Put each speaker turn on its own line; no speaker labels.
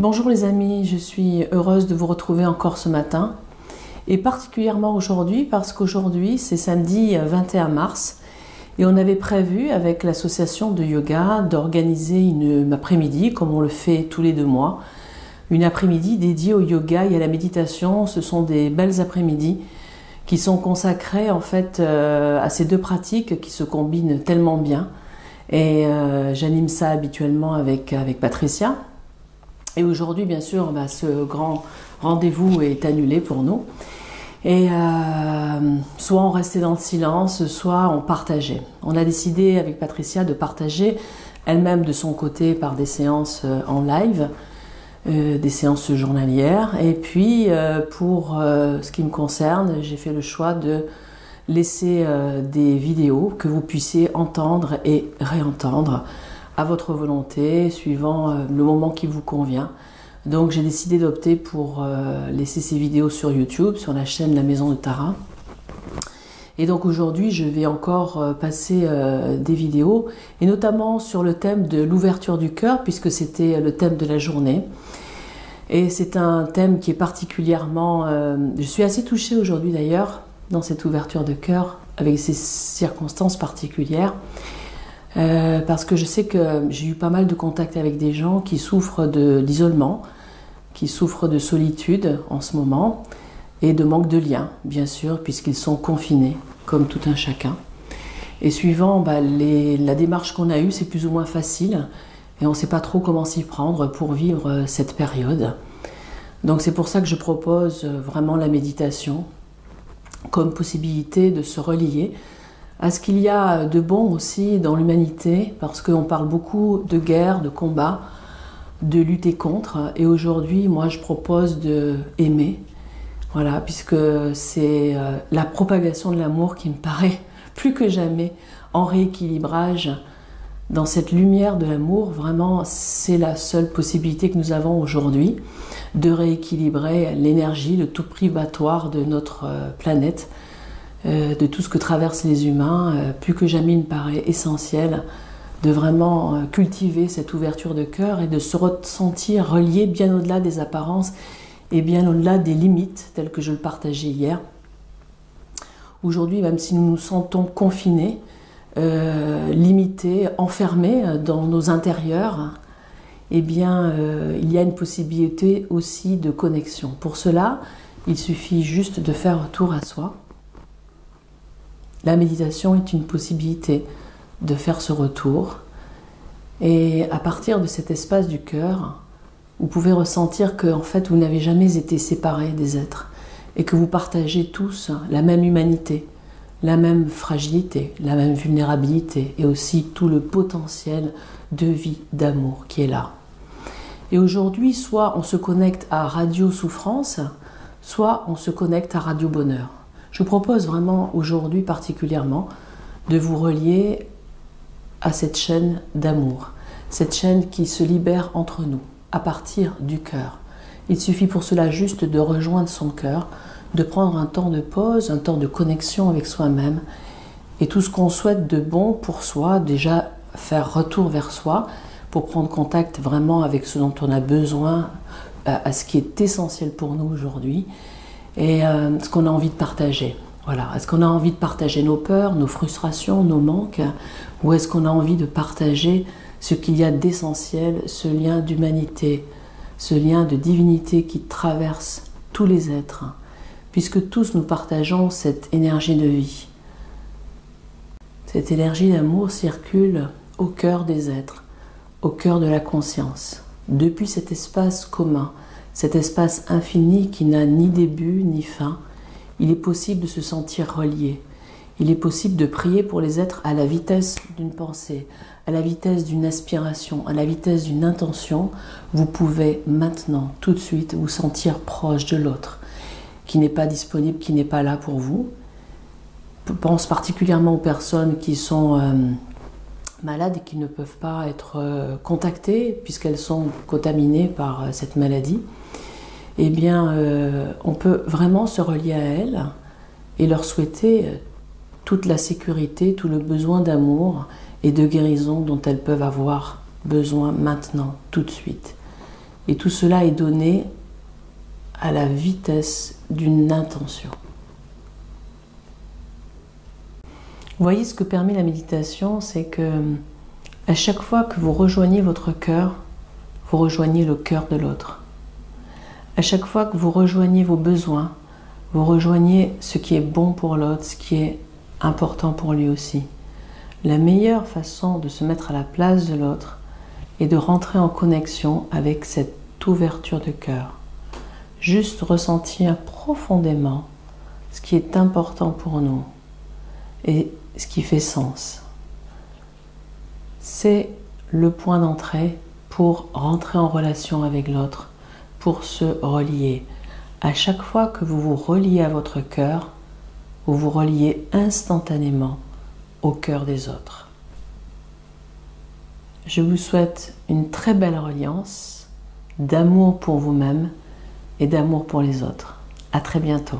Bonjour les amis, je suis heureuse de vous retrouver encore ce matin et particulièrement aujourd'hui parce qu'aujourd'hui c'est samedi 21 mars et on avait prévu avec l'association de yoga d'organiser une après-midi comme on le fait tous les 2 mois, une après-midi dédiée au yoga et à la méditation. Ce sont des belles après-midi qui sont consacrées en fait à ces 2 pratiques qui se combinent tellement bien et j'anime ça habituellement avec Patricia. Et aujourd'hui, bien sûr, ce grand rendez-vous est annulé pour nous. Et soit on restait dans le silence, soit on partageait. On a décidé avec Patricia de partager elle-même de son côté par des séances en live, des séances journalières. Et puis, pour ce qui me concerne, j'ai fait le choix de laisser des vidéos que vous puissiez entendre et réentendre à votre volonté, suivant le moment qui vous convient. Donc j'ai décidé d'opter pour laisser ces vidéos sur YouTube, sur la chaîne La Maison de Tara. Et donc aujourd'hui, je vais encore passer des vidéos, et notamment sur le thème de l'ouverture du cœur, puisque c'était le thème de la journée. Et c'est un thème qui est particulièrement... je suis assez touchée aujourd'hui d'ailleurs, dans cette ouverture de cœur, avec ces circonstances particulières. Parce que je sais que j'ai eu pas mal de contacts avec des gens qui souffrent d'isolement, qui souffrent de solitude en ce moment et de manque de lien, bien sûr, puisqu'ils sont confinés, comme tout un chacun. Et suivant la démarche qu'on a eue, c'est plus ou moins facile et on ne sait pas trop comment s'y prendre pour vivre cette période. Donc c'est pour ça que je propose vraiment la méditation comme possibilité de se relier à ce qu'il y a de bon aussi dans l'humanité, parce qu'on parle beaucoup de guerre, de combat, de lutter contre, et aujourd'hui, moi, je propose de aimer, voilà, puisque c'est la propagation de l'amour qui me paraît plus que jamais en rééquilibrage. Dans cette lumière de l'amour, vraiment, c'est la seule possibilité que nous avons aujourd'hui de rééquilibrer l'énergie, le tout privatoire de notre planète, de tout ce que traversent les humains. Plus que jamais, il me paraît essentiel de vraiment cultiver cette ouverture de cœur et de se ressentir relié bien au-delà des apparences et bien au-delà des limites, telles que je le partageais hier. Aujourd'hui, même si nous nous sentons confinés, limités, enfermés dans nos intérieurs, eh bien, il y a une possibilité aussi de connexion. Pour cela, il suffit juste de faire retour à soi. La méditation est une possibilité de faire ce retour. Et à partir de cet espace du cœur, vous pouvez ressentir que, en fait, vous n'avez jamais été séparés des êtres et que vous partagez tous la même humanité, la même fragilité, la même vulnérabilité et aussi tout le potentiel de vie, d'amour qui est là. Et aujourd'hui, soit on se connecte à Radio Souffrance, soit on se connecte à Radio Bonheur. Je propose vraiment aujourd'hui particulièrement de vous relier à cette chaîne d'amour, cette chaîne qui se libère entre nous, à partir du cœur. Il suffit pour cela juste de rejoindre son cœur, de prendre un temps de pause, un temps de connexion avec soi-même et tout ce qu'on souhaite de bon pour soi, déjà faire retour vers soi pour prendre contact vraiment avec ce dont on a besoin, à ce qui est essentiel pour nous aujourd'hui. Et ce qu'on a envie de partager. Voilà. Est-ce qu'on a envie de partager nos peurs, nos frustrations, nos manques, ou est-ce qu'on a envie de partager ce qu'il y a d'essentiel, ce lien d'humanité, ce lien de divinité qui traverse tous les êtres, puisque tous nous partageons cette énergie de vie. Cette énergie d'amour circule au cœur des êtres, au cœur de la conscience, depuis cet espace commun, cet espace infini qui n'a ni début ni fin. Il est possible de se sentir relié. Il est possible de prier pour les êtres à la vitesse d'une pensée, à la vitesse d'une aspiration, à la vitesse d'une intention. Vous pouvez maintenant, tout de suite, vous sentir proche de l'autre, qui n'est pas disponible, qui n'est pas là pour vous. Je pense particulièrement aux personnes qui sont malades et qui ne peuvent pas être contactées puisqu'elles sont contaminées par cette maladie. Eh bien, on peut vraiment se relier à elles et leur souhaiter toute la sécurité, tout le besoin d'amour et de guérison dont elles peuvent avoir besoin maintenant, tout de suite. Et tout cela est donné à la vitesse d'une intention. Vous voyez, ce que permet la méditation, c'est que à chaque fois que vous rejoignez votre cœur, vous rejoignez le cœur de l'autre. À chaque fois que vous rejoignez vos besoins, vous rejoignez ce qui est bon pour l'autre, ce qui est important pour lui aussi. La meilleure façon de se mettre à la place de l'autre est de rentrer en connexion avec cette ouverture de cœur. Juste ressentir profondément ce qui est important pour nous et ce qui fait sens. C'est le point d'entrée pour rentrer en relation avec l'autre, pour se relier. À chaque fois que vous vous reliez à votre cœur, vous vous reliez instantanément au cœur des autres. Je vous souhaite une très belle reliance, d'amour pour vous-même et d'amour pour les autres. À très bientôt.